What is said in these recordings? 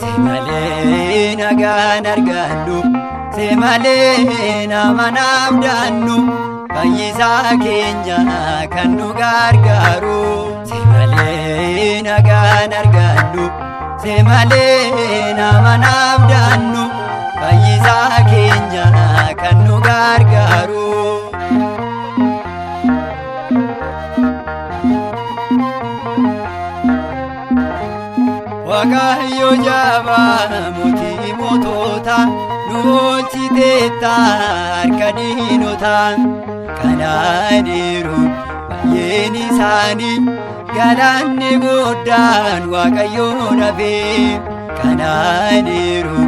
Semale nagaan argannu, semale namaan abdannu, fayyisaa keenya kan nu gargaaru. Semale nagaan argannu, semale namaan abdannu, fayyisaa keenya kan nu gargaaru. Waaqayyo jabaa mootii mootota, nu oolchiteetta harka diinota. Kanaaniiru baay'een isaanii, galaanni guddaan Waaqayyoon hafe. Kanaaniiru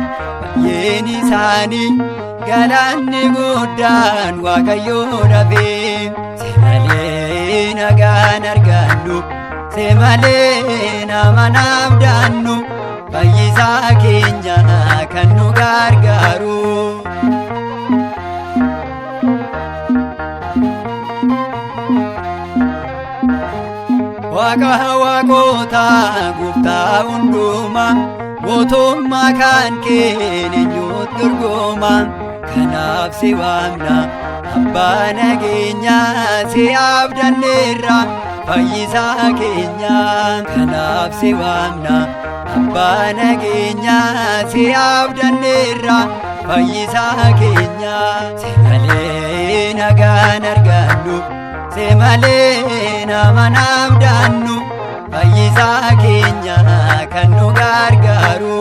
baay'een isaanii, galaanni guddaan Waaqayyoon hafe. Semale nagaan argannu, semale namaan abdannu, fayyisaa keenya kan nu gargaaru. Waaqa waaqota Gooftaa hundumaa, mootummaa kan keenya eenyutu dorgoma. Kanaaf si waamna abbaa nageenyaa, si abdanneerra fayyisaa keenya. Kanaaf si waamna abbaa nageenyaa, si abdanneerra fayyisaa keenya. Semale nagaan argannu, semale namaan abdannu, fayyisaa keenya kan nu gargaaru.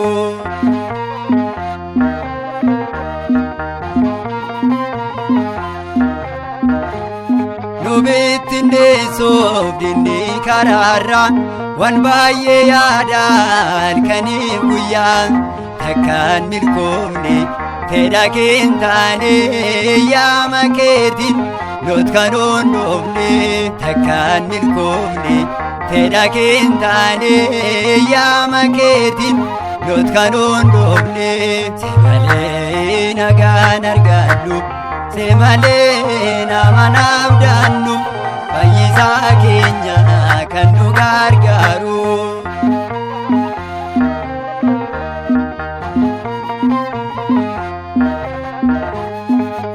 Bittinneessuuf dinni karaarra, waan baay'ee yaada halkaniif guyyaa. Takkaan milkoomne fedha kee hin taane, yaama keetiin nuti kan hordofne. Takkaan milkoomne fedha kee hin taane, yaama keetiin nuti kan hordofne. Semale nagaan argannu, semale namaan abdannu, fayyisaa keenya kan nu gargaaru.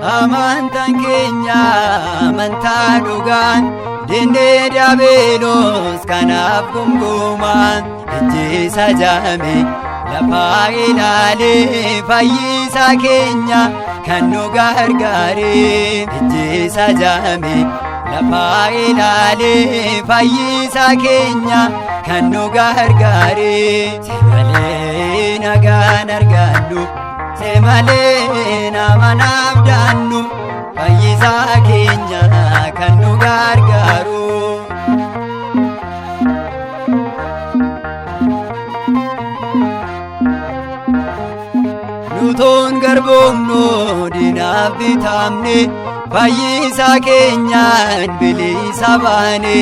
Amantaan keenya amantaa dhugaan, diinee diiyaabiloos kanaaf gonkumaan. Ijji jaame lafaa ilaalee, fayyisaa keenya kan nu gargaare. Ijji jaame lafaa ilaalee, fayyisaa keenya kan nu gargaare. Semale nagaan argannu, semale namaan abdannu, fayyisaa keenya kan nu gargaaru. Nutoon garboomnu diinaaf bitamne, fayyisaa keenyaan bilisa baane.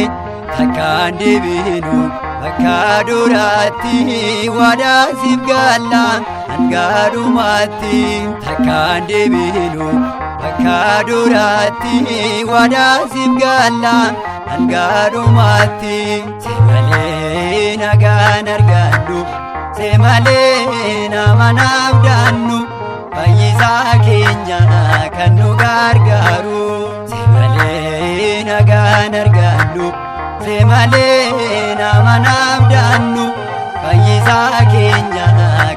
Takkaan deebinu bakka duraatti, waadaa siif galla hanga dhumaatti. Takkaan deebinu bakka duraatti, waadaa siif galla hanga dhumaatti. Semale nagaan argannu, semale namaan abdannu, fayyisaa keenya kan nu gargaaru. Semale nagaan argannu, semale namaan abdannu, fayyisaa keenya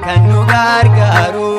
kan nu gargaaru.